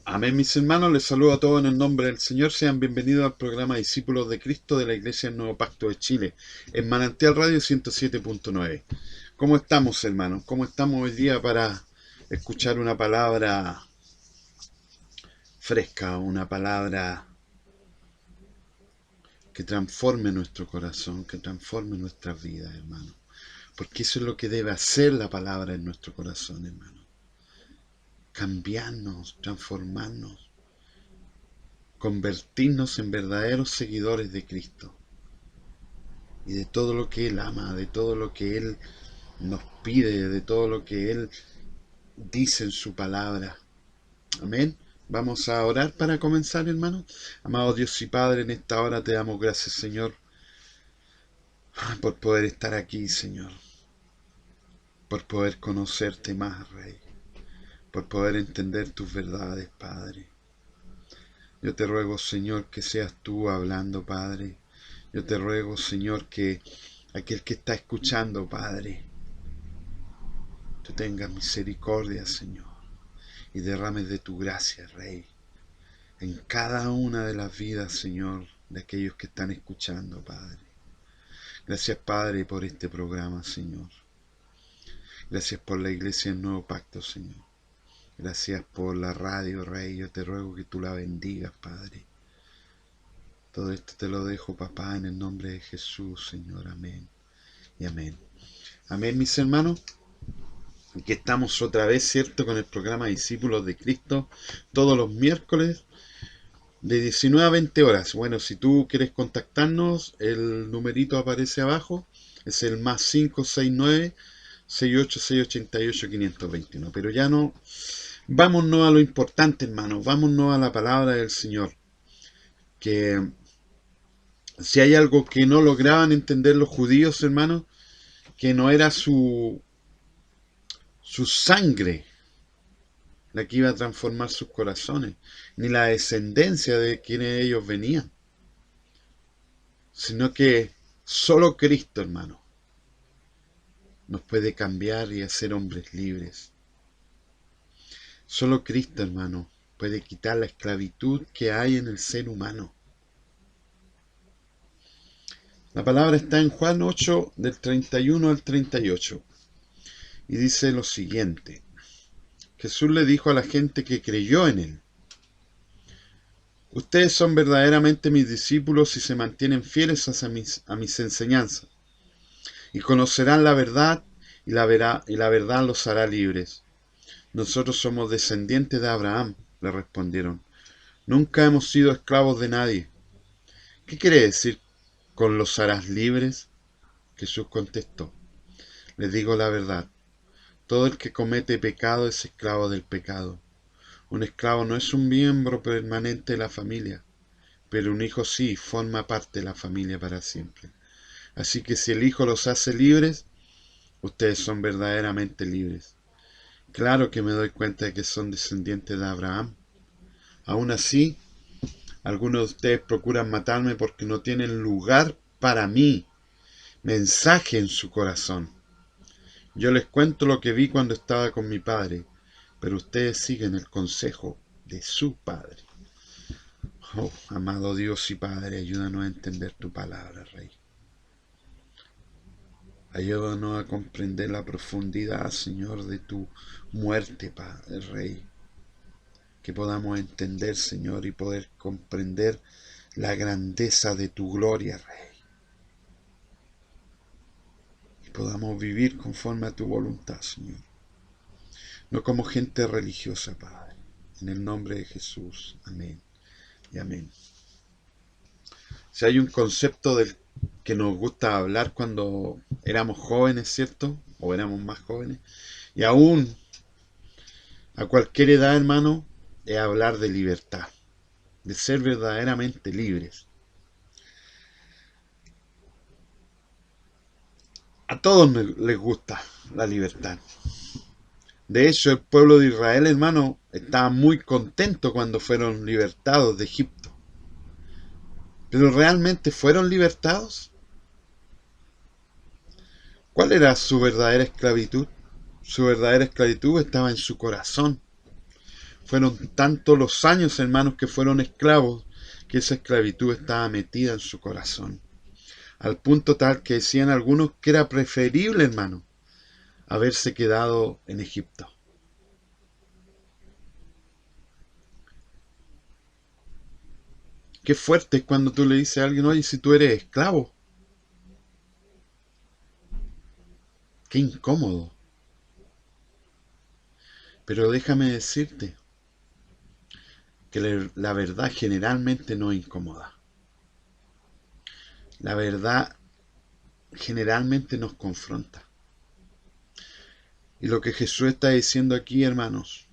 Amén, mis hermanos, les saludo a todos en el nombre del Señor. Sean bienvenidos al programa Discípulos de Cristo de la Iglesia del Nuevo Pacto de Chile, en Manantial Radio 107.9. ¿Cómo estamos, hermanos? ¿Cómo estamos hoy día para escuchar una palabra fresca, una palabra que transforme nuestro corazón, que transforme nuestras vidas, hermanos? Porque eso es lo que debe hacer la palabra en nuestro corazón, hermanos. Cambiarnos, transformarnos, convertirnos en verdaderos seguidores de Cristo y de todo lo que Él ama, de todo lo que Él nos pide, de todo lo que Él dice en su palabra. Amén. Vamos a orar para comenzar, hermanos. Amado Dios y Padre, en esta hora te damos gracias, Señor, por poder estar aquí, Señor, por poder conocerte más, Rey, por poder entender tus verdades, Padre. Yo te ruego, Señor, que seas tú hablando, Padre. Yo te ruego, Señor, que aquel que está escuchando, Padre, tú tengas misericordia, Señor, y derrames de tu gracia, Rey, en cada una de las vidas, Señor, de aquellos que están escuchando, Padre. Gracias, Padre, por este programa, Señor. Gracias por la Iglesia del Nuevo Pacto, Señor. Gracias por la radio, Rey. Yo te ruego que tú la bendigas, Padre. Todo esto te lo dejo, papá, en el nombre de Jesús, Señor. Amén y amén. Amén, mis hermanos. Aquí estamos otra vez, ¿cierto?, con el programa Discípulos de Cristo, todos los miércoles de 19 a 20 horas. Bueno, si tú quieres contactarnos, el numerito aparece abajo, es el más 569 68688 521. Pero ya no, vámonos a lo importante, hermanos, vámonos a la palabra del Señor. Que si hay algo que no lograban entender los judíos, hermanos, que no era su sangre la que iba a transformar sus corazones, ni la descendencia de quienes ellos venían, sino que solo Cristo, hermano, nos puede cambiar y hacer hombres libres. Solo Cristo, hermano, puede quitar la esclavitud que hay en el ser humano. La palabra está en Juan 8, del 31 al 38, y dice lo siguiente. Jesús le dijo a la gente que creyó en él: ustedes son verdaderamente mis discípulos si se mantienen fieles a mis enseñanzas, y conocerán la verdad, y la verdad los hará libres. Nosotros somos descendientes de Abraham, le respondieron. Nunca hemos sido esclavos de nadie. ¿Qué quiere decir con los harás libres? Jesús contestó: les digo la verdad. Todo el que comete pecado es esclavo del pecado. Un esclavo no es un miembro permanente de la familia, pero un hijo sí forma parte de la familia para siempre. Así que si el Hijo los hace libres, ustedes son verdaderamente libres. Claro que me doy cuenta de que son descendientes de Abraham. Aún así, algunos de ustedes procuran matarme porque no tienen lugar para mí, mensaje en su corazón. Yo les cuento lo que vi cuando estaba con mi padre, pero ustedes siguen el consejo de su padre. Oh, amado Dios y Padre, ayúdanos a entender tu palabra, Rey. Ayúdanos a comprender la profundidad, Señor, de tu muerte, Padre, Rey. Que podamos entender, Señor, y poder comprender la grandeza de tu gloria, Rey. Y podamos vivir conforme a tu voluntad, Señor. No como gente religiosa, Padre. En el nombre de Jesús. Amén y amén. Si hay un concepto del que nos gusta hablar cuando éramos jóvenes, ¿cierto? O éramos más jóvenes. Y aún a cualquier edad, hermano, es hablar de libertad, de ser verdaderamente libres. A todos les gusta la libertad. De hecho, el pueblo de Israel, hermano, estaba muy contento cuando fueron libertados de Egipto. ¿Pero realmente fueron libertados? ¿Cuál era su verdadera esclavitud? Su verdadera esclavitud estaba en su corazón. Fueron tantos los años, hermanos, que fueron esclavos, que esa esclavitud estaba metida en su corazón. Al punto tal que decían algunos que era preferible, hermano, haberse quedado en Egipto. Qué fuerte es cuando tú le dices a alguien, oye, si tú eres esclavo. Qué incómodo. Pero déjame decirte que la verdad generalmente no incomoda. La verdad generalmente nos confronta. Y lo que Jesús está diciendo aquí, hermanos,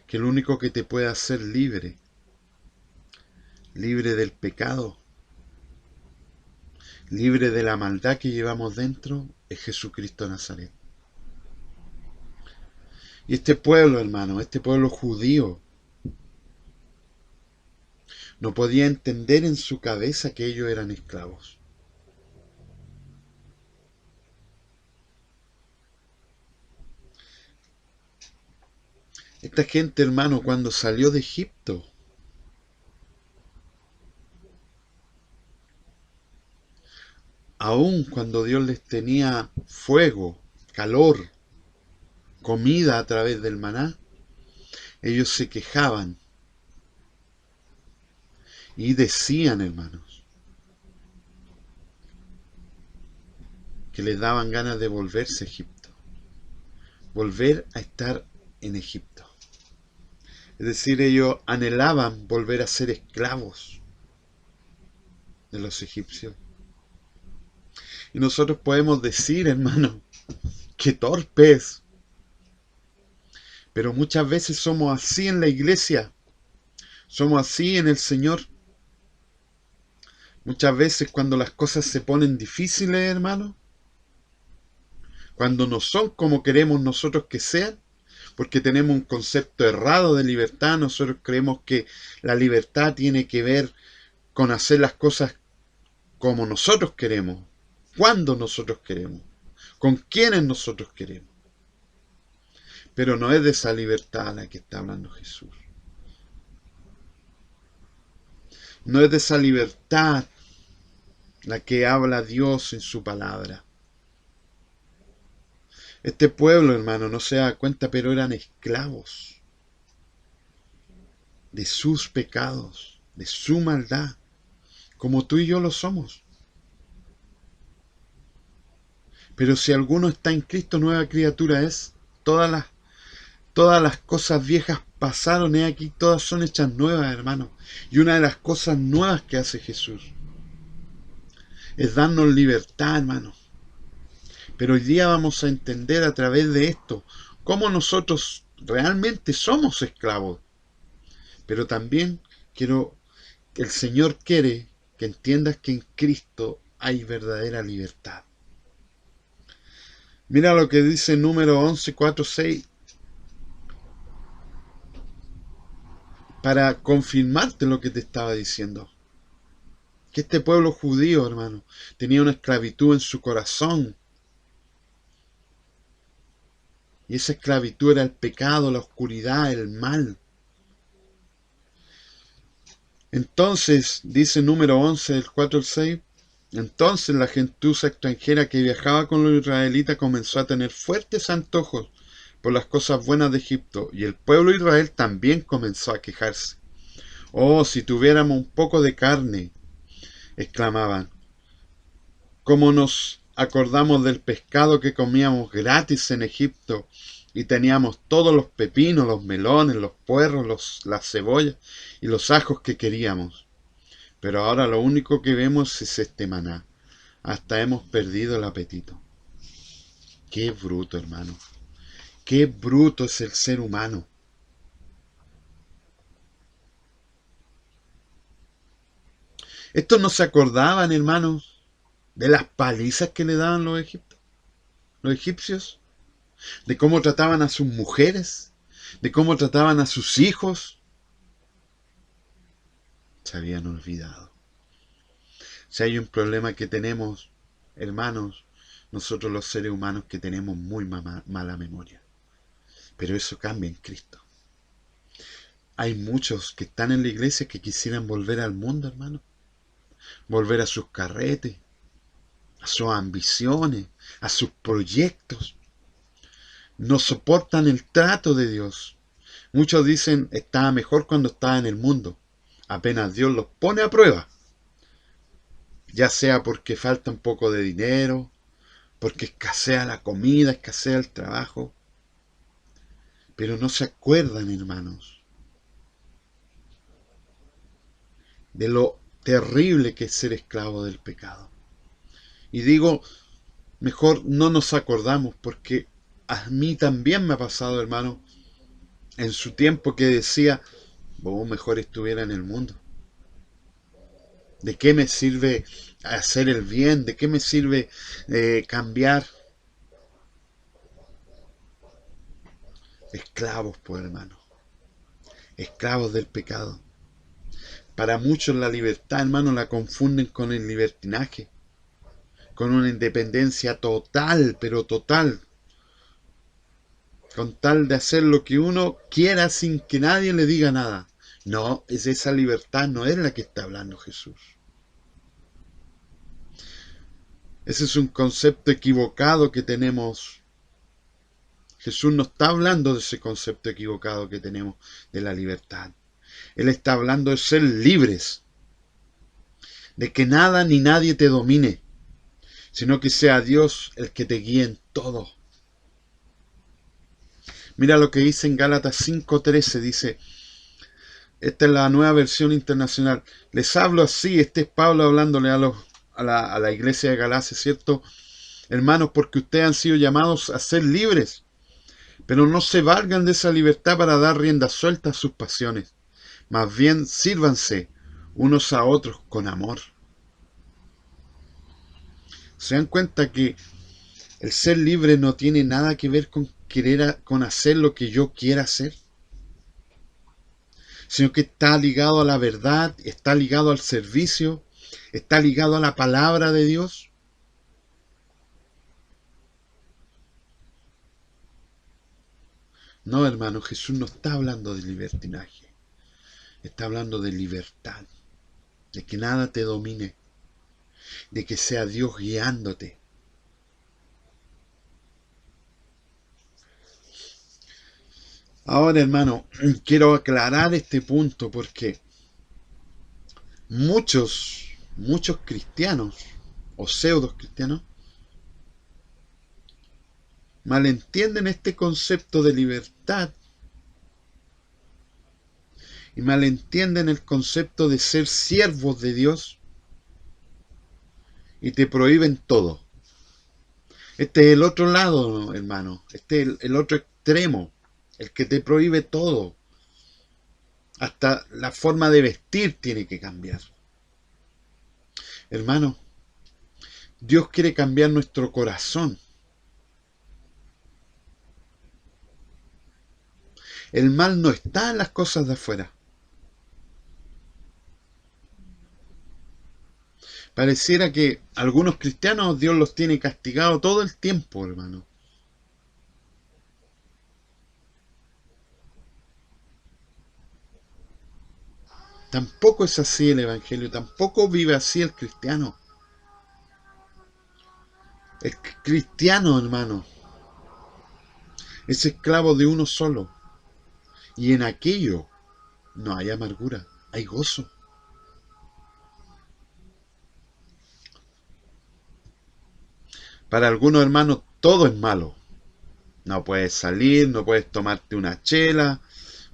que lo único que te puede hacer libre, libre del pecado, libre de la maldad que llevamos dentro, es Jesucristo de Nazaret. Y este pueblo, hermano, este pueblo judío, no podía entender en su cabeza que ellos eran esclavos. Esta gente, hermano, cuando salió de Egipto, aun cuando Dios les tenía fuego, calor, comida a través del maná, ellos se quejaban y decían, hermanos, que les daban ganas de volverse a Egipto, volver a estar en Egipto. Es decir, ellos anhelaban volver a ser esclavos de los egipcios. Y nosotros podemos decir, hermano, que torpes, pero muchas veces somos así en la iglesia, somos así en el Señor. Muchas veces cuando las cosas se ponen difíciles, hermano, cuando no son como queremos nosotros que sean, porque tenemos un concepto errado de libertad, nosotros creemos que la libertad tiene que ver con hacer las cosas como nosotros queremos, cuando nosotros queremos, con quienes nosotros queremos. Pero no es de esa libertad a la que está hablando Jesús. No es de esa libertad la que habla Dios en su palabra. Este pueblo, hermano, no se da cuenta, pero eran esclavos de sus pecados, de su maldad, como tú y yo lo somos. Pero si alguno está en Cristo, nueva criatura es. Todas las cosas viejas pasaron, y aquí todas son hechas nuevas, hermano. Y una de las cosas nuevas que hace Jesús es darnos libertad, hermano. Pero hoy día vamos a entender a través de esto cómo nosotros realmente somos esclavos. Pero también el Señor quiere que entiendas que en Cristo hay verdadera libertad. Mira lo que dice número 11, 4, 6. Para confirmarte lo que te estaba diciendo. Que este pueblo judío, hermano, tenía una esclavitud en su corazón. Y esa esclavitud era el pecado, la oscuridad, el mal. Entonces, dice número 11, del 4 al 6, entonces la gentuza extranjera que viajaba con los israelitas comenzó a tener fuertes antojos por las cosas buenas de Egipto, y el pueblo de Israel también comenzó a quejarse. Oh, si tuviéramos un poco de carne, exclamaban, como nos acordamos del pescado que comíamos gratis en Egipto, y teníamos todos los pepinos, los melones, los puerros, las cebollas y los ajos que queríamos. Pero ahora lo único que vemos es este maná. Hasta hemos perdido el apetito. Qué bruto, hermano. Qué bruto es el ser humano. Estos no se acordaban, hermanos, de las palizas que le daban los egipcios, de cómo trataban a sus mujeres, de cómo trataban a sus hijos. Se habían olvidado. Si hay un problema que tenemos, hermanos, nosotros los seres humanos, que tenemos muy mala memoria. Pero eso cambia en Cristo. Hay muchos que están en la iglesia que quisieran volver al mundo, hermano. Volver a sus carretes, a sus ambiciones, a sus proyectos. No soportan el trato de Dios. Muchos dicen, estaba mejor cuando estaba en el mundo. Apenas Dios los pone a prueba, ya sea porque falta un poco de dinero, porque escasea la comida, escasea el trabajo. Pero no se acuerdan, hermanos, de lo terrible que es ser esclavo del pecado. Y digo, mejor no nos acordamos, porque a mí también me ha pasado, hermano, en su tiempo que decía, mejor estuviera en el mundo. ¿De qué me sirve hacer el bien? ¿De qué me sirve cambiar? Esclavos, pues, hermano. Esclavos del pecado. Para muchos la libertad, hermano, la confunden con el libertinaje, con una independencia total, pero total, con tal de hacer lo que uno quiera sin que nadie le diga nada. No, esa libertad no es la que está hablando Jesús. Ese es un concepto equivocado que tenemos. Jesús no está hablando de ese concepto equivocado que tenemos de la libertad. Él está hablando de ser libres, de que nada ni nadie te domine, sino que sea Dios el que te guíe en todo. Mira lo que dice en Gálatas 5:13, dice, esta es la nueva versión internacional, les hablo así, este es Pablo hablándole a la iglesia de Galacia, ¿cierto? Hermanos, porque ustedes han sido llamados a ser libres, pero no se valgan de esa libertad para dar rienda suelta a sus pasiones, más bien sírvanse unos a otros con amor. ¿Se dan cuenta que el ser libre no tiene nada que ver con con hacer lo que yo quiera hacer? Sino que está ligado a la verdad, está ligado al servicio, está ligado a la palabra de Dios. No, hermano, Jesús no está hablando de libertinaje, está hablando de libertad, de que nada te domine, de que sea Dios guiándote. Ahora, hermano, quiero aclarar este punto porque muchos cristianos o pseudos cristianos malentienden este concepto de libertad y malentienden el concepto de ser siervos de Dios y te prohíben todo. Este es el otro lado, hermano. Este es el otro extremo, el que te prohíbe todo. Hasta la forma de vestir tiene que cambiar. Hermano, Dios quiere cambiar nuestro corazón. El mal no está en las cosas de afuera. Pareciera que algunos cristianos Dios los tiene castigados todo el tiempo, hermano. Tampoco es así el Evangelio, tampoco vive así el cristiano. El cristiano, hermano, es esclavo de uno solo. Y en aquello no hay amargura, hay gozo. Para algunos hermanos todo es malo. No puedes salir, no puedes tomarte una chela.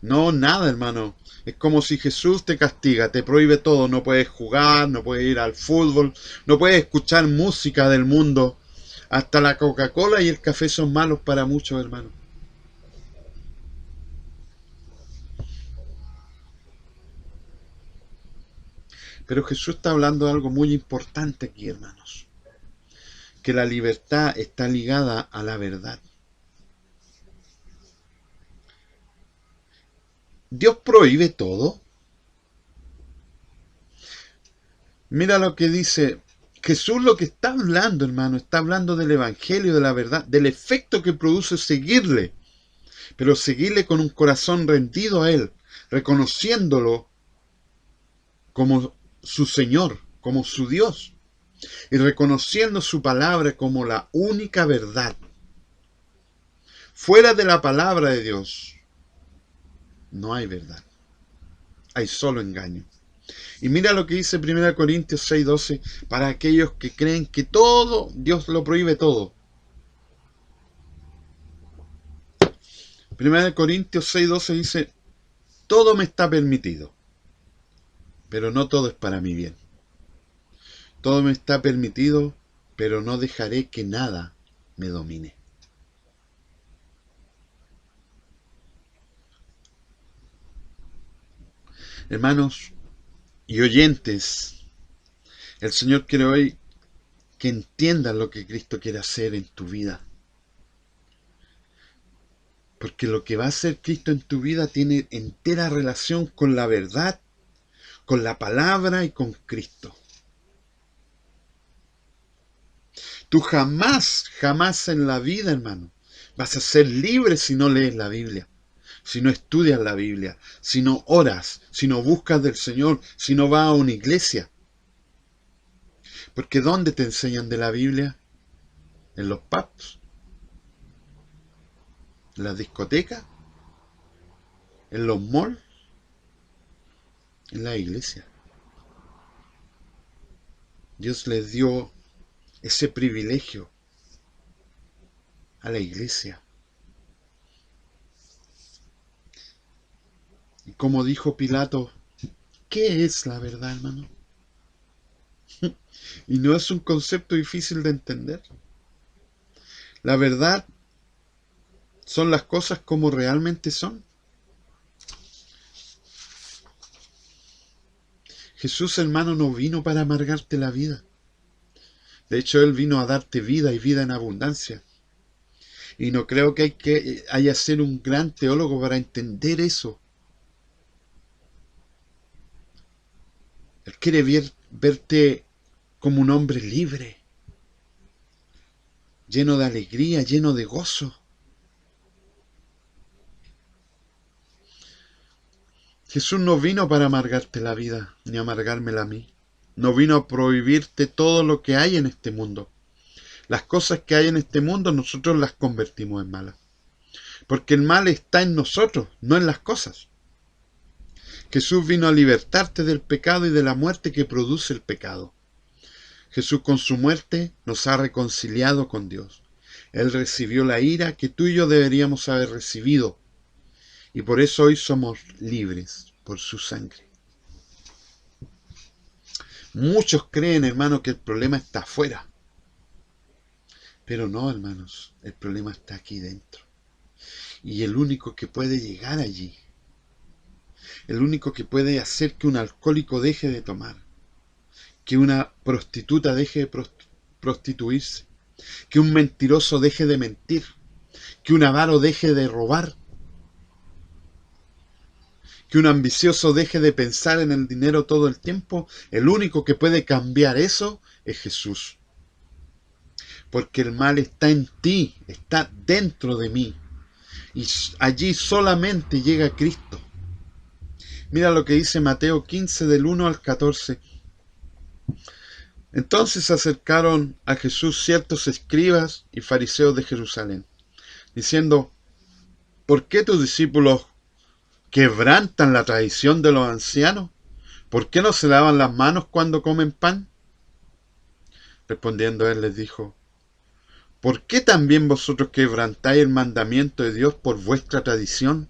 No, nada, hermano. Es como si Jesús te castiga, te prohíbe todo. No puedes jugar, no puedes ir al fútbol, no puedes escuchar música del mundo. Hasta la Coca-Cola y el café son malos para muchos, hermanos. Pero Jesús está hablando de algo muy importante aquí, hermanos. Que la libertad está ligada a la verdad. ¿Dios prohíbe todo? Mira lo que dice Jesús, lo que está hablando, hermano, está hablando del Evangelio, de la verdad, del efecto que produce seguirle. pero seguirle con un corazón rendido a Él, reconociéndolo como su Señor, como su Dios, y reconociendo su palabra como la única verdad. Fuera de la palabra de Dios no hay verdad, hay solo engaño. Y mira lo que dice 1 Corintios 6:12 para aquellos que creen que todo, Dios lo prohíbe todo. 1 Corintios 6:12 dice, todo me está permitido, pero no todo es para mi bien. Todo me está permitido, pero no dejaré que nada me domine. Hermanos y oyentes, el Señor quiere hoy que entiendas lo que Cristo quiere hacer en tu vida. Porque lo que va a hacer Cristo en tu vida tiene entera relación con la verdad, con la palabra y con Cristo. Tú jamás en la vida, hermano, vas a ser libre si no lees la Biblia, si no estudias la Biblia, si no oras, si no buscas del Señor, si no vas a una iglesia. Porque ¿dónde te enseñan de la Biblia? ¿En los pubs? ¿En las discotecas? ¿En los malls? En la iglesia. Dios les dio ese privilegio a la iglesia. Y como dijo Pilato, ¿qué es la verdad, hermano? Y no es un concepto difícil de entender. La verdad son las cosas como realmente son. Jesús, hermano, no vino para amargarte la vida. De hecho, Él vino a darte vida y vida en abundancia. Y no creo que haya ser un gran teólogo para entender eso. Él quiere verte como un hombre libre, lleno de alegría, lleno de gozo. Jesús no vino para amargarte la vida, ni amargármela a mí. No vino a prohibirte todo lo que hay en este mundo. Las cosas que hay en este mundo nosotros las convertimos en malas. Porque el mal está en nosotros, no en las cosas. Jesús vino a libertarte del pecado y de la muerte que produce el pecado. Jesús con su muerte nos ha reconciliado con Dios. Él recibió la ira que tú y yo deberíamos haber recibido. Y por eso hoy somos libres por su sangre. Muchos creen, hermanos, que el problema está afuera. Pero no, hermanos, el problema está aquí dentro. Y el único que puede llegar allí, el único que puede hacer que un alcohólico deje de tomar, que una prostituta deje de prostituirse, que un mentiroso deje de mentir, que un avaro deje de robar, que un ambicioso deje de pensar en el dinero todo el tiempo, el único que puede cambiar eso es Jesús. Porque el mal está en ti, está dentro de mí. Y allí solamente llega Cristo. Mira lo que dice Mateo 15 del 1 al 14. Entonces se acercaron a Jesús ciertos escribas y fariseos de Jerusalén, diciendo, ¿por qué tus discípulos quebrantan la tradición de los ancianos? ¿Por qué no se lavan las manos cuando comen pan? Respondiendo él les dijo, ¿por qué también vosotros quebrantáis el mandamiento de Dios por vuestra tradición?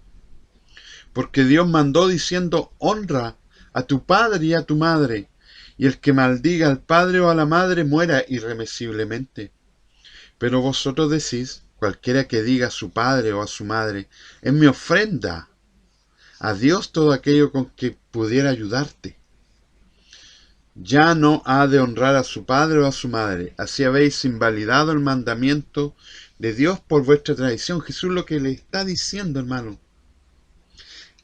Porque Dios mandó diciendo, honra a tu padre y a tu madre, y el que maldiga al padre o a la madre muera irremisiblemente. Pero vosotros decís, cualquiera que diga a su padre o a su madre, es mi ofrenda a Dios todo aquello con que pudiera ayudarte. Ya no ha de honrar a su padre o a su madre. Así habéis invalidado el mandamiento de Dios por vuestra tradición. Jesús lo que le está diciendo, hermano,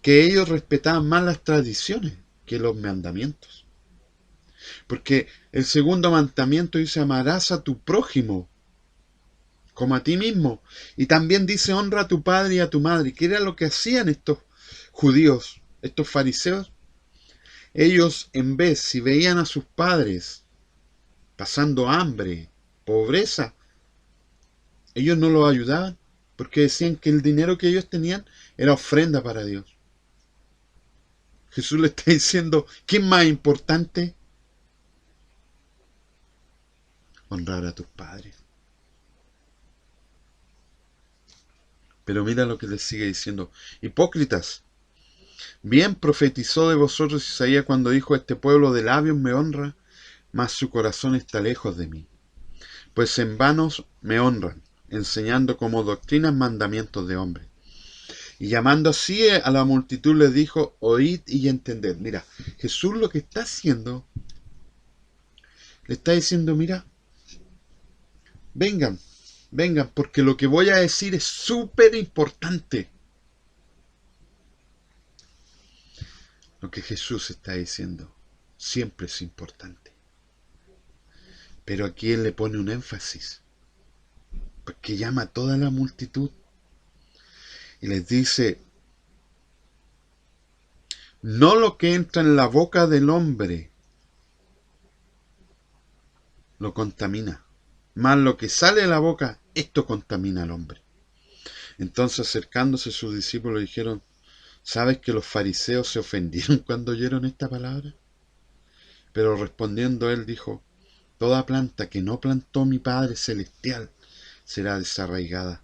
que ellos respetaban más las tradiciones que los mandamientos. Porque el segundo mandamiento dice, amarás a tu prójimo como a ti mismo. Y también dice, honra a tu padre y a tu madre, que era lo que hacían estos judíos, estos fariseos. Ellos, en vez, si veían a sus padres pasando hambre, pobreza, ellos no los ayudaban, porque decían que el dinero que ellos tenían era ofrenda para Dios. Jesús le está diciendo, ¿qué es más importante? Honrar a tus padres. Pero mira lo que les sigue diciendo. Hipócritas, bien profetizó de vosotros Isaías cuando dijo, este pueblo de labios me honra, mas su corazón está lejos de mí. Pues en vanos me honran, enseñando como doctrinas mandamientos de hombres. Y llamando así a la multitud les dijo, oíd y entended. Mira, Jesús lo que está haciendo, le está diciendo, mira, vengan, vengan, porque lo que voy a decir es súper importante. Lo que Jesús está diciendo siempre es importante. Pero aquí Él le pone un énfasis, porque llama a toda la multitud y les dice, no lo que entra en la boca del hombre lo contamina, mas lo que sale de la boca, esto contamina al hombre. Entonces acercándose sus discípulos dijeron, ¿sabes que los fariseos se ofendieron cuando oyeron esta palabra? Pero respondiendo él dijo, toda planta que no plantó mi Padre Celestial será desarraigada.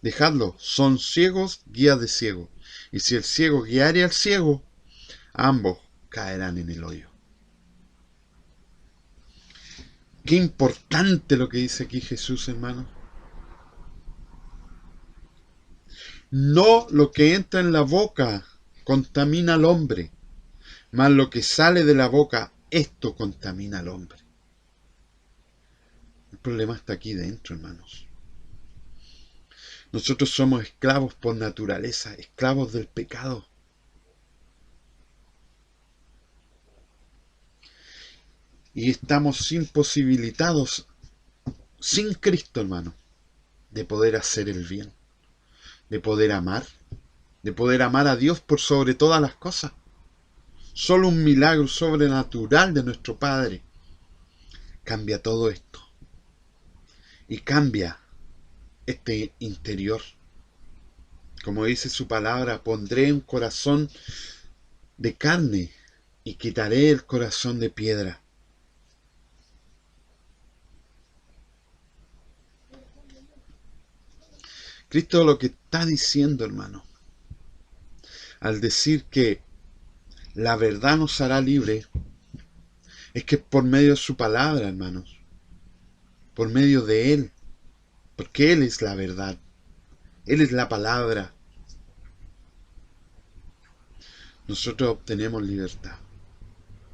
Dejadlo, son ciegos, guías de ciegos. Y si el ciego guiare al ciego, ambos caerán en el hoyo. Qué importante lo que dice aquí Jesús, hermano. No lo que entra en la boca contamina al hombre, mas lo que sale de la boca, esto contamina al hombre. El problema está aquí dentro, hermanos. Nosotros somos esclavos por naturaleza, esclavos del pecado. Y estamos imposibilitados, sin Cristo, hermano, de poder hacer el bien, de poder amar a Dios por sobre todas las cosas. Solo un milagro sobrenatural de nuestro Padre cambia todo esto. Y cambia este interior. Como dice su palabra, pondré un corazón de carne y quitaré el corazón de piedra. Cristo lo que está diciendo, hermano, al decir que la verdad nos hará libre, es que por medio de su palabra, hermanos, por medio de Él, porque Él es la verdad, Él es la palabra, nosotros obtenemos libertad.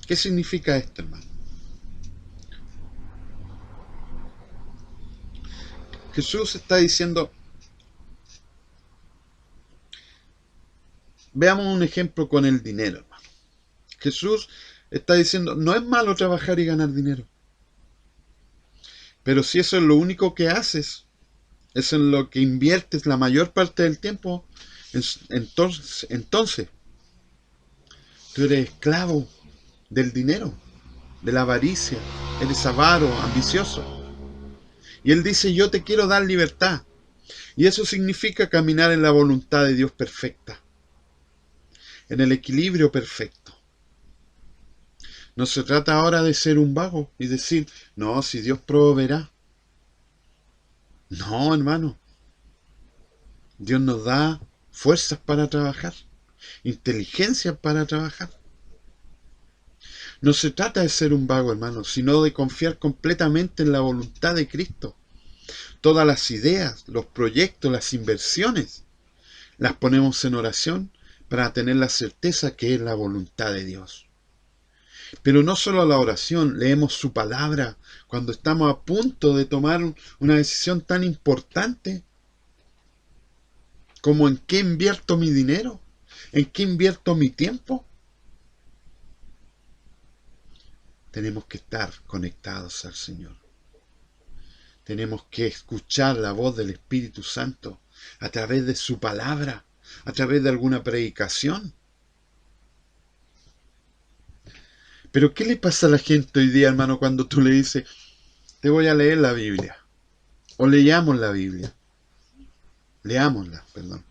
¿Qué significa esto, hermano? Jesús está diciendo, veamos un ejemplo con el dinero, hermano. Jesús está diciendo, no es malo trabajar y ganar dinero. Pero si eso es lo único que haces, es en lo que inviertes la mayor parte del tiempo, entonces tú eres esclavo del dinero, de la avaricia, eres avaro, ambicioso. Y Él dice, yo te quiero dar libertad. Y eso significa caminar en la voluntad de Dios perfecta, en el equilibrio perfecto. No se trata ahora de ser un vago y decir, no, si Dios proveerá. No, hermano. Dios nos da fuerzas para trabajar, inteligencia para trabajar. No se trata de ser un vago, hermano, sino de confiar completamente en la voluntad de Cristo. Todas las ideas, los proyectos, las inversiones, las ponemos en oración para tener la certeza que es la voluntad de Dios. Pero no solo la oración, leemos su palabra cuando estamos a punto de tomar una decisión tan importante como en qué invierto mi dinero, en qué invierto mi tiempo. Tenemos que estar conectados al Señor. Tenemos que escuchar la voz del Espíritu Santo a través de su palabra, a través de alguna predicación. Pero ¿qué le pasa a la gente hoy día, hermano, cuando tú le dices, te voy a leer la Biblia? O leamos la Biblia. Leámosla, perdón.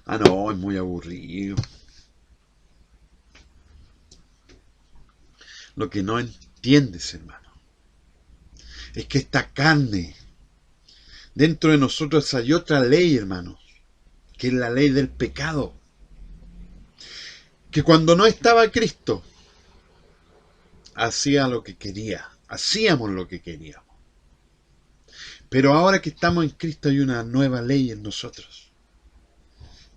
Ah, no, es muy aburrido. Lo que no entiendes, hermano, es que esta carne, dentro de nosotros hay otra ley, hermano, que es la ley del pecado. Que cuando no estaba Cristo, hacía lo que quería, hacíamos lo que queríamos. Pero ahora que estamos en Cristo hay una nueva ley en nosotros,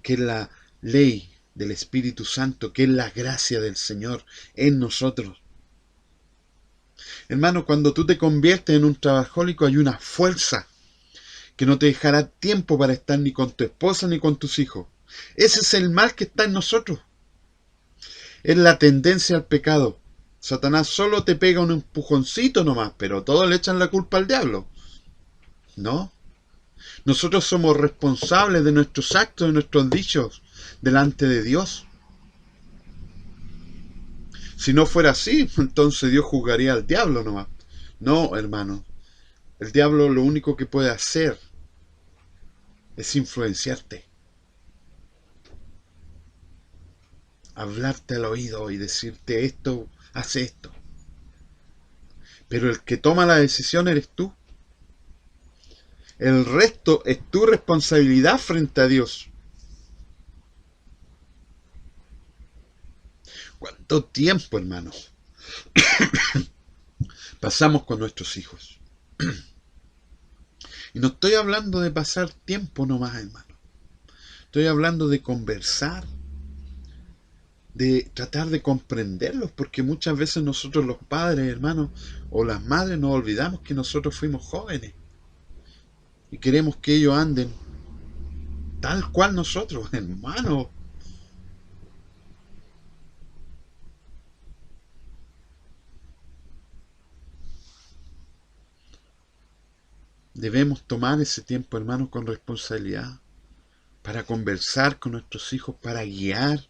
que es la ley del Espíritu Santo, que es la gracia del Señor en nosotros. Hermano, cuando tú te conviertes en un trabajólico hay una fuerza que no te dejará tiempo para estar ni con tu esposa ni con tus hijos. Ese es el mal que está en nosotros. Es la tendencia al pecado. Satanás solo te pega un empujoncito nomás, pero todos le echan la culpa al diablo. No. Nosotros somos responsables de nuestros actos, de nuestros dichos, delante de Dios. Si no fuera así, entonces Dios juzgaría al diablo nomás. No, hermano. El diablo lo único que puede hacer es influenciarte. Hablarte al oído y decirte esto, hace esto. Pero el que toma la decisión eres tú. El resto es tu responsabilidad frente a Dios. ¿Cuánto tiempo, hermano, pasamos con nuestros hijos? Y no estoy hablando de pasar tiempo nomás, hermano. Estoy hablando de conversar, de tratar de comprenderlos, porque muchas veces nosotros los padres, hermanos, o las madres nos olvidamos que nosotros fuimos jóvenes y queremos que ellos anden tal cual nosotros, hermano. Debemos tomar ese tiempo, hermano, con responsabilidad, para conversar con nuestros hijos, para guiar,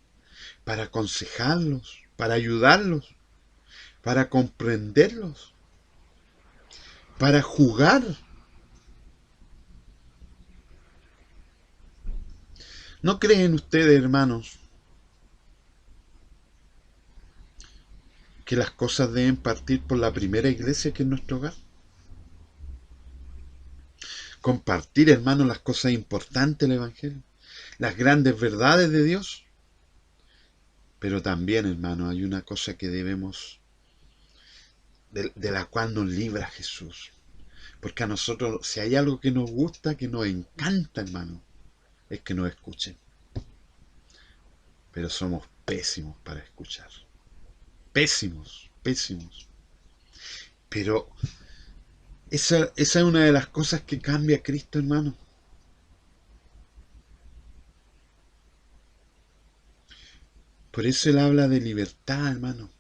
para aconsejarlos, para ayudarlos, para comprenderlos, para jugar. ¿No creen ustedes, hermanos, que las cosas deben partir por la primera iglesia que es nuestro hogar? Compartir, hermanos, las cosas importantes del Evangelio, las grandes verdades de Dios. Pero también, hermanos, hay una cosa que debemos, de la cual nos libra Jesús. Porque a nosotros, si hay algo que nos gusta, que nos encanta, hermano, es que nos escuchen. Pero somos pésimos para escuchar. Pésimos, pésimos. Pero esa es una de las cosas que cambia a Cristo, hermano. Por eso él habla de libertad, hermano.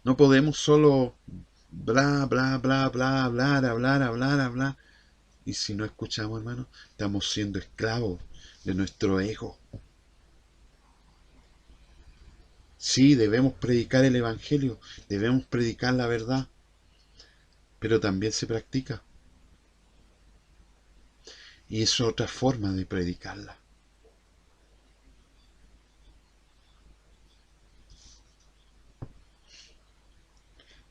No podemos solo bla, bla, bla, bla, hablar, hablar, hablar, hablar. Y si no escuchamos, hermano, estamos siendo esclavos de nuestro ego. Sí, debemos predicar el Evangelio, debemos predicar la verdad, pero también se practica. Y es otra forma de predicarla.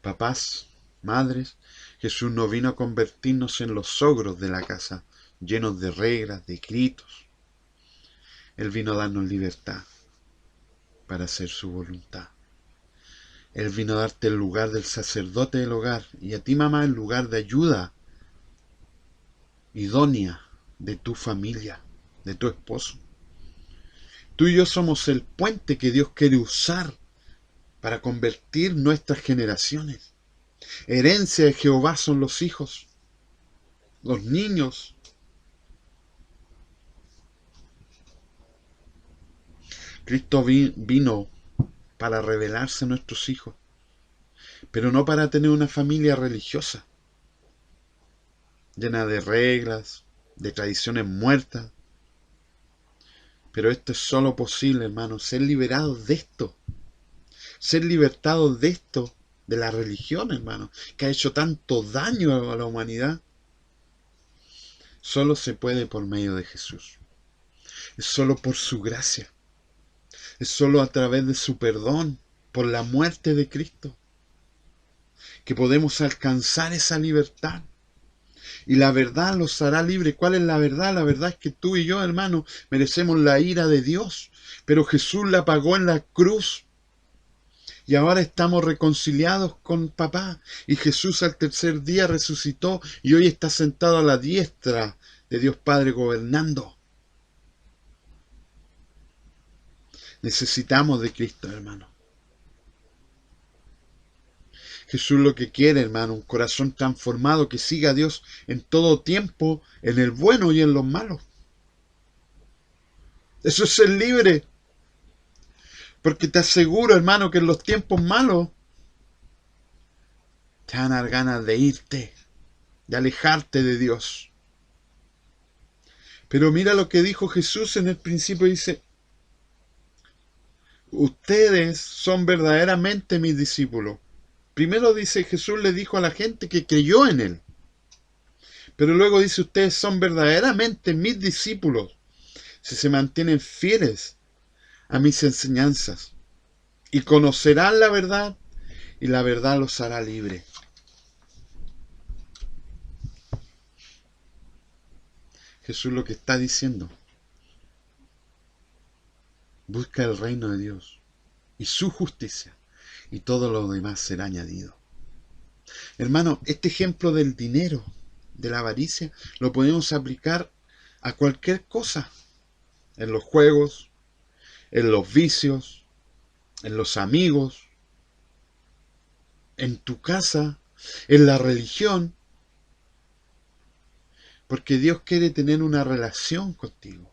Papás, madres, Jesús no vino a convertirnos en los ogros de la casa, llenos de reglas, de gritos. Él vino a darnos libertad para hacer su voluntad. Él vino a darte el lugar del sacerdote del hogar y a ti, mamá, el lugar de ayuda idónea de tu familia, de tu esposo. Tú y yo somos el puente que Dios quiere usar para convertir nuestras generaciones. Herencia de Jehová son los hijos, los niños. Cristo vino para revelarse a nuestros hijos, pero no para tener una familia religiosa, llena de reglas, de tradiciones muertas. Pero esto es solo posible, hermano, ser liberados de esto, ser libertados de esto, de la religión, hermano, que ha hecho tanto daño a la humanidad. Solo se puede por medio de Jesús. Es solo por su gracia. Es solo a través de su perdón, por la muerte de Cristo, que podemos alcanzar esa libertad. Y la verdad los hará libres. ¿Cuál es la verdad? La verdad es que tú y yo, hermano, merecemos la ira de Dios. Pero Jesús la pagó en la cruz. Y ahora estamos reconciliados con papá. Y Jesús al tercer día resucitó y hoy está sentado a la diestra de Dios Padre gobernando. Necesitamos de Cristo, hermano. Jesús lo que quiere, hermano, un corazón transformado que siga a Dios en todo tiempo, en el bueno y en los malos. Eso es ser libre. Porque te aseguro, hermano, que en los tiempos malos te van a dar ganas de irte, de alejarte de Dios. Pero mira lo que dijo Jesús en el principio, dice: ustedes son verdaderamente mis discípulos. Primero dice, Jesús le dijo a la gente que creyó en él. Pero luego dice, ustedes son verdaderamente mis discípulos si se mantienen fieles a mis enseñanzas. Y conocerán la verdad, y la verdad los hará libres. Jesús lo que está diciendo: busca el reino de Dios y su justicia, y todo lo demás será añadido. Hermano, este ejemplo del dinero, de la avaricia, lo podemos aplicar a cualquier cosa. En los juegos, en los vicios, en los amigos, en tu casa, en la religión. Porque Dios quiere tener una relación contigo.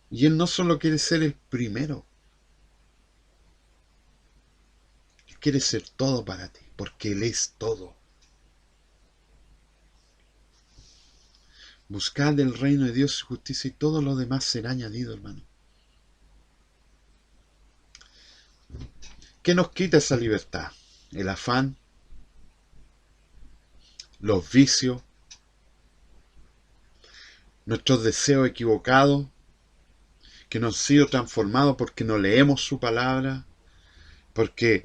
Y Él no solo quiere ser el primero, Él quiere ser todo para ti, porque Él es todo. Buscad el reino de Dios y su justicia y todo lo demás será añadido, hermano. ¿Qué nos quita esa libertad? El afán, los vicios, nuestros deseos equivocados, que no han sido transformados porque no leemos su palabra, porque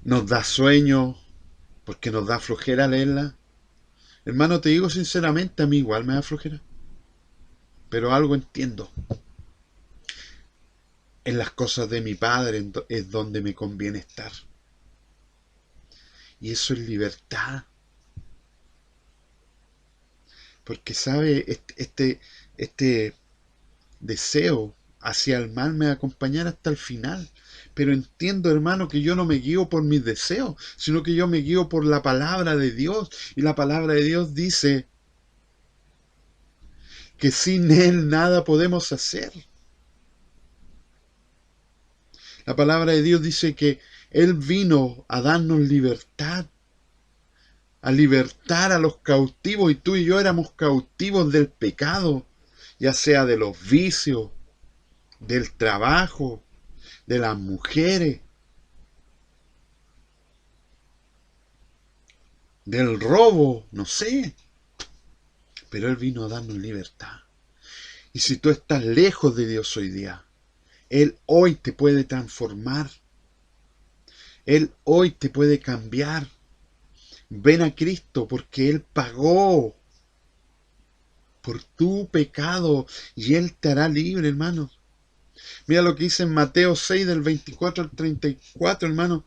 nos da sueño, porque nos da flojera leerla. Hermano, te digo sinceramente, a mí igual me da flojera. Pero algo entiendo. En las cosas de mi Padre es donde me conviene estar. Y eso es libertad. Porque, ¿sabe? Este deseo hacia el mal me va a acompañar hasta el final. Pero entiendo, hermano, que yo no me guío por mis deseos, sino que yo me guío por la palabra de Dios. Y la palabra de Dios dice que sin Él nada podemos hacer. La palabra de Dios dice que Él vino a darnos libertad, a libertar a los cautivos, y tú y yo éramos cautivos del pecado, ya sea de los vicios, del trabajo, de las mujeres, del robo, no sé. Pero Él vino a darnos libertad. Y si tú estás lejos de Dios hoy día, Él hoy te puede transformar. Él hoy te puede cambiar. Ven a Cristo porque Él pagó por tu pecado y Él te hará libre, hermano. Mira lo que dice en Mateo 6 del 24 al 34, hermano.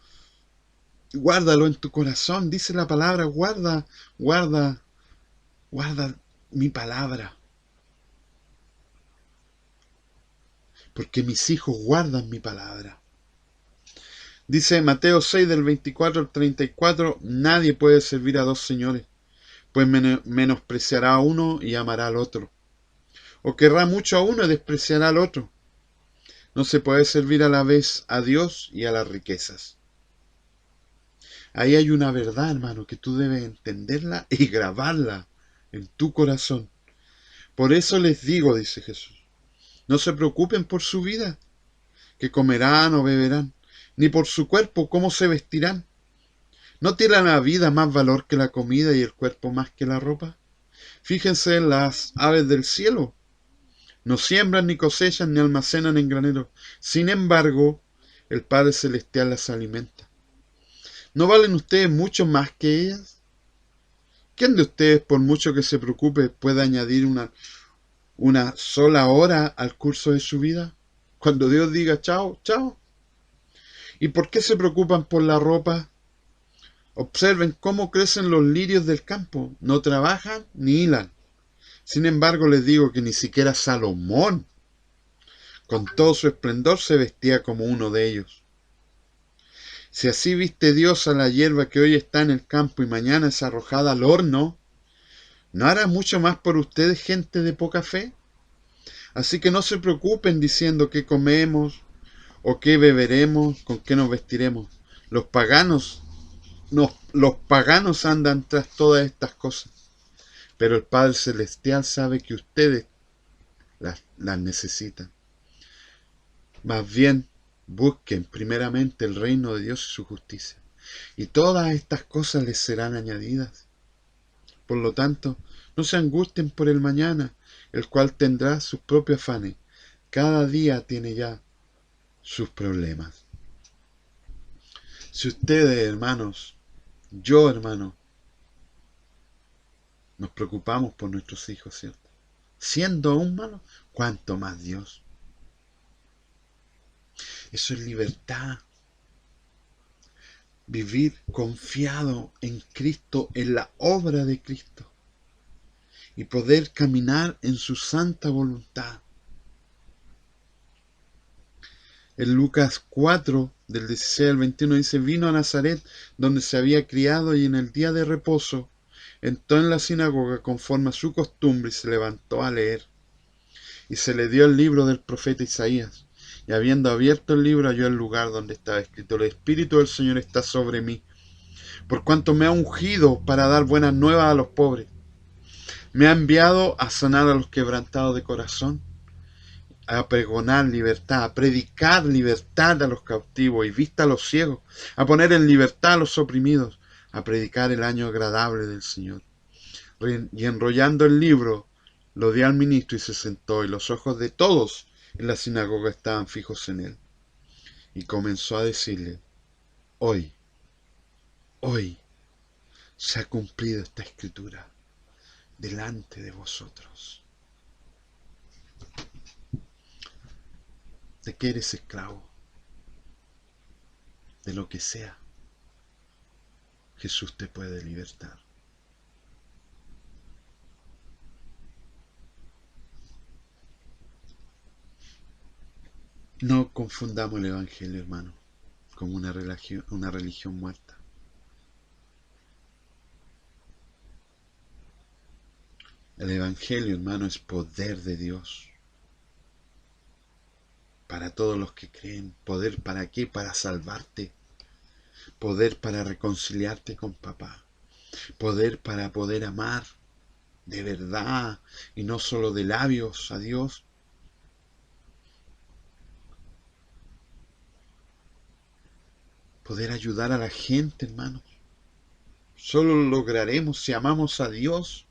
Guárdalo en tu corazón, dice la palabra, guarda mi palabra. Porque mis hijos guardan mi palabra. Dice Mateo 6 del 24 al 34, nadie puede servir a dos señores, pues menospreciará a uno y amará al otro. O querrá mucho a uno y despreciará al otro. No se puede servir a la vez a Dios y a las riquezas. Ahí hay una verdad, hermano, que tú debes entenderla y grabarla en tu corazón. Por eso les digo, dice Jesús, no se preocupen por su vida, que comerán o beberán, ni por su cuerpo, cómo se vestirán. ¿No tiene la vida más valor que la comida y el cuerpo más que la ropa? Fíjense en las aves del cielo. No siembran, ni cosechan, ni almacenan en graneros. Sin embargo, el Padre Celestial las alimenta. ¿No valen ustedes mucho más que ellas? ¿Quién de ustedes, por mucho que se preocupe, puede añadir una sola hora al curso de su vida? Cuando Dios diga chao, chao. ¿Y por qué se preocupan por la ropa? Observen cómo crecen los lirios del campo. No trabajan ni hilan. Sin embargo, les digo que ni siquiera Salomón, con todo su esplendor, se vestía como uno de ellos. Si así viste Dios a la hierba que hoy está en el campo y mañana es arrojada al horno, ¿no hará mucho más por ustedes, gente de poca fe? Así que no se preocupen diciendo qué comemos, o qué beberemos, con qué nos vestiremos. Los paganos, los paganos andan tras todas estas cosas, pero el Padre Celestial sabe que ustedes las necesitan. Más bien, busquen primeramente el reino de Dios y su justicia, y todas estas cosas les serán añadidas. Por lo tanto, no se angustien por el mañana, el cual tendrá sus propios afanes. Cada día tiene ya sus problemas. Si ustedes, hermanos, yo, hermano, nos preocupamos por nuestros hijos, ¿cierto? Siendo aún malos, ¿cuánto más Dios? Eso es libertad. Vivir confiado en Cristo, en la obra de Cristo, y poder caminar en su santa voluntad. En Lucas 4, del 16 al 21 dice, vino a Nazaret, donde se había criado, y en el día de reposo entró en la sinagoga conforme a su costumbre y se levantó a leer. Y se le dio el libro del profeta Isaías. Y habiendo abierto el libro, halló el lugar donde estaba escrito, el Espíritu del Señor está sobre mí, por cuanto me ha ungido para dar buenas nuevas a los pobres. Me ha enviado a sanar a los quebrantados de corazón, a pregonar libertad, a predicar libertad a los cautivos y vista a los ciegos, a poner en libertad a los oprimidos, a predicar el año agradable del Señor. Y enrollando el libro, lo dio al ministro y se sentó, y los ojos de todos en la sinagoga estaban fijos en él. Y comenzó a decirle, hoy se ha cumplido esta escritura delante de vosotros. ¿De qué eres esclavo? De lo que sea. Jesús te puede libertar. No confundamos el Evangelio, hermano, con una religión muerta. El Evangelio, hermano, es poder de Dios. Para todos los que creen. ¿Poder para qué? Para salvarte. Poder para reconciliarte con papá. Poder para poder amar de verdad y no solo de labios a Dios. Poder ayudar a la gente, hermanos. Solo lo lograremos si amamos a Dios.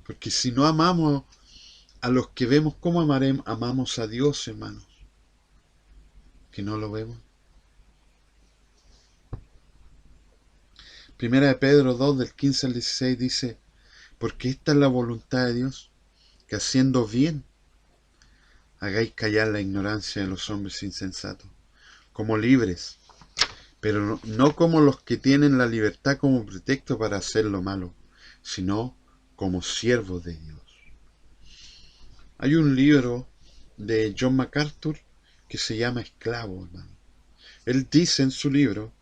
Porque si no amamos a los que vemos, ¿cómo amamos a Dios, hermanos? Que no lo vemos. Primera de Pedro 2, del 15 al 16 dice, porque esta es la voluntad de Dios, que haciendo bien, hagáis callar la ignorancia de los hombres insensatos, como libres, pero no como los que tienen la libertad como pretexto para hacer lo malo, sino como siervos de Dios. Hay un libro de John MacArthur que se llama Esclavo, hermano. Él dice en su libro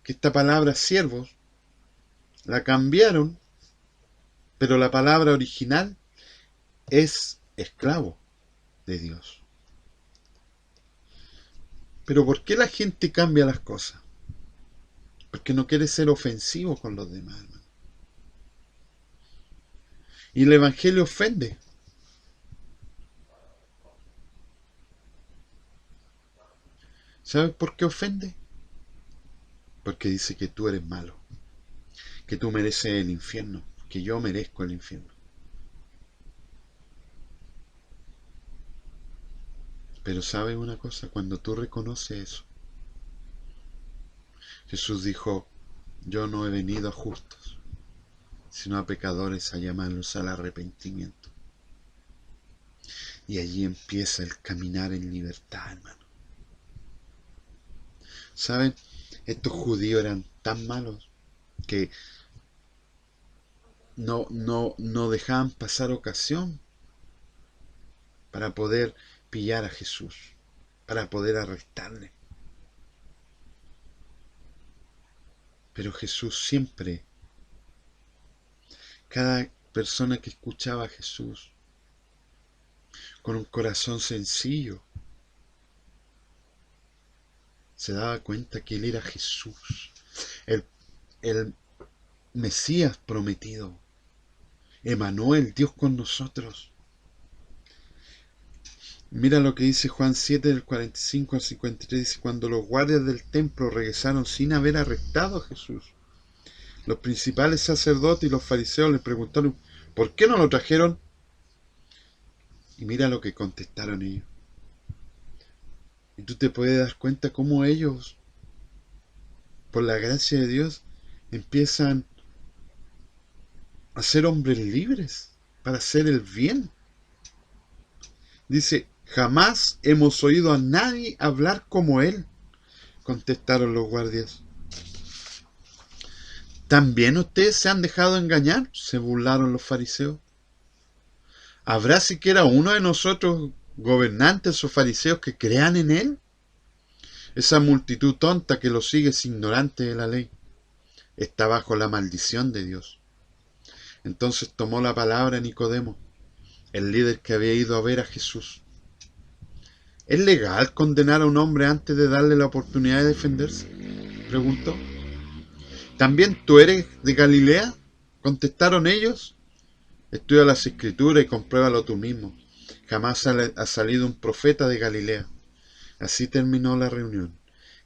que esta palabra siervos la cambiaron, pero la palabra original es esclavo. de Dios. Pero ¿por qué la gente cambia las cosas? Porque no quiere ser ofensivo con los demás, hermano. Y el Evangelio ofende. ¿Sabes por qué ofende? Porque dice que tú eres malo, que tú mereces el infierno, que yo merezco el infierno. Pero ¿sabes una cosa? Cuando tú reconoces eso, Jesús dijo, yo no he venido a justos, sino a pecadores a llamarlos al arrepentimiento. Y allí empieza el caminar en libertad, hermano. ¿Saben? Estos judíos eran tan malos que no dejaban pasar ocasión para poder pillar a Jesús, para poder arrestarle. Pero Jesús siempre, cada persona que escuchaba a Jesús con un corazón sencillo, se daba cuenta que Él era Jesús, el, el Mesías prometido, Emanuel, Dios con nosotros. Mira lo que dice Juan 7 del 45 al 53, dice, cuando los guardias del templo regresaron sin haber arrestado a Jesús, los principales sacerdotes y los fariseos le preguntaron, ¿por qué no lo trajeron? Y mira lo que contestaron ellos. Y tú te puedes dar cuenta cómo ellos, por la gracia de Dios, empiezan a ser hombres libres para hacer el bien. Dice, jamás hemos oído a nadie hablar como él, contestaron los guardias. ¿También ustedes se han dejado engañar?, se burlaron los fariseos. ¿Habrá siquiera uno de nosotros, gobernantes o fariseos, que crean en él? Esa multitud tonta que lo sigue es ignorante de la ley. Está bajo la maldición de Dios. Entonces tomó la palabra Nicodemo, el líder que había ido a ver a Jesús. ¿Es legal condenar a un hombre antes de darle la oportunidad de defenderse?, preguntó. ¿También tú eres de Galilea?, contestaron ellos. Estudia las Escrituras y compruébalo tú mismo. Jamás ha salido un profeta de Galilea. Así terminó la reunión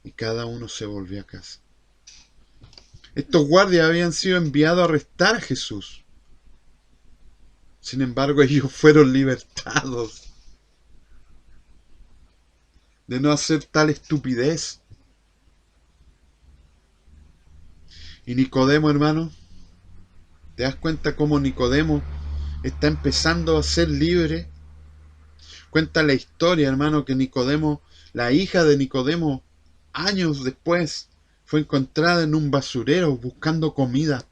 y cada uno se volvió a casa. Estos guardias habían sido enviados a arrestar a Jesús. Sin embargo, ellos fueron libertados de no hacer tal estupidez. Y Nicodemo, hermano, ¿te das cuenta cómo Nicodemo está empezando a ser libre? Cuenta la historia, hermano, que Nicodemo, la hija de Nicodemo, años después, fue encontrada en un basurero buscando comida,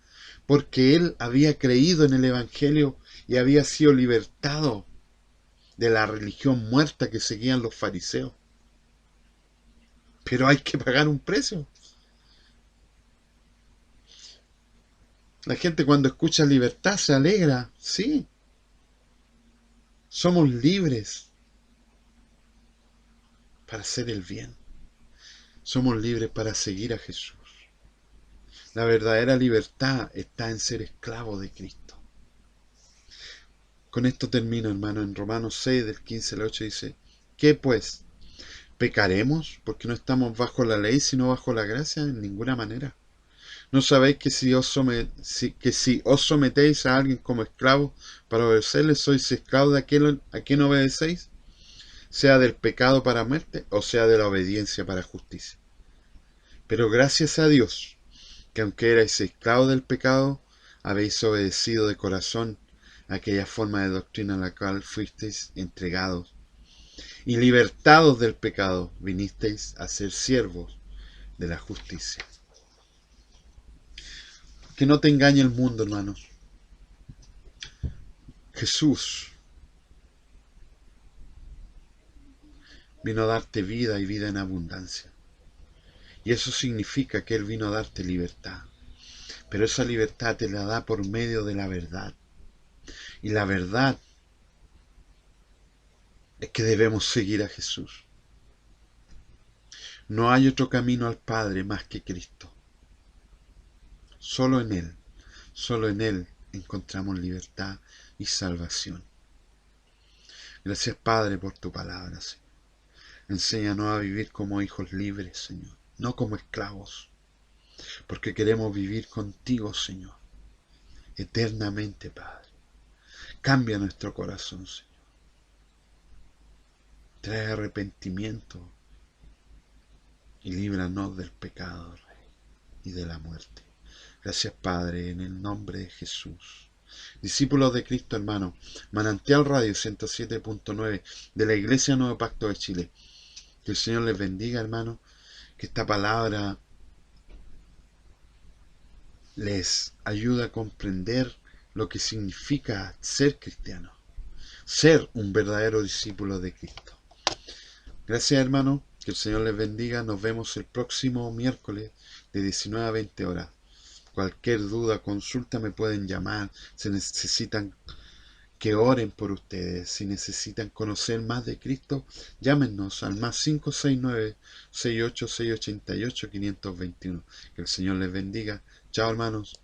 porque él había creído en el Evangelio y había sido libertado de la religión muerta que seguían los fariseos. Pero hay que pagar un precio. La gente cuando escucha libertad se alegra, sí. Somos libres para hacer el bien. Somos libres para seguir a Jesús. La verdadera libertad está en ser esclavo de Cristo. Con esto termino, hermano. En Romanos 6, del 15 al 8 dice, ¿qué pues? ¿Pecaremos porque no estamos bajo la ley, sino bajo la gracia? En ninguna manera. ¿No sabéis que si os sometéis a alguien como esclavo para obedecerle, sois esclavos de aquel a quien obedecéis? Sea del pecado para muerte o sea de la obediencia para justicia. Pero gracias a Dios, que aunque erais esclavos del pecado, habéis obedecido de corazón a aquella forma de doctrina a la cual fuisteis entregados. Y libertados del pecado, vinisteis a ser siervos de la justicia. Que no te engañe el mundo, hermanos. Jesús vino a darte vida y vida en abundancia. Y eso significa que Él vino a darte libertad. Pero esa libertad te la da por medio de la verdad. Y la verdad es que debemos seguir a Jesús. No hay otro camino al Padre más que Cristo. Solo en Él encontramos libertad y salvación. Gracias, Padre, por tu palabra, Señor. Enséñanos a vivir como hijos libres, Señor, no como esclavos, porque queremos vivir contigo, Señor, eternamente, Padre. Cambia nuestro corazón, Señor. Trae arrepentimiento y líbranos del pecado, Rey, y de la muerte. Gracias, Padre, en el nombre de Jesús. Discípulos de Cristo, hermano, Manantial Radio 107.9 de la Iglesia Nuevo Pacto de Chile. Que el Señor les bendiga, hermano. Que esta palabra les ayude a comprender lo que significa ser cristiano, ser un verdadero discípulo de Cristo. Gracias, hermano. Que el Señor les bendiga. Nos vemos el próximo miércoles de 19 a 20 horas. Cualquier duda, consulta, me pueden llamar. Si necesitan que oren por ustedes, si necesitan conocer más de Cristo, llámenos al más 569-68688-521. Que el Señor les bendiga. Chao, hermanos.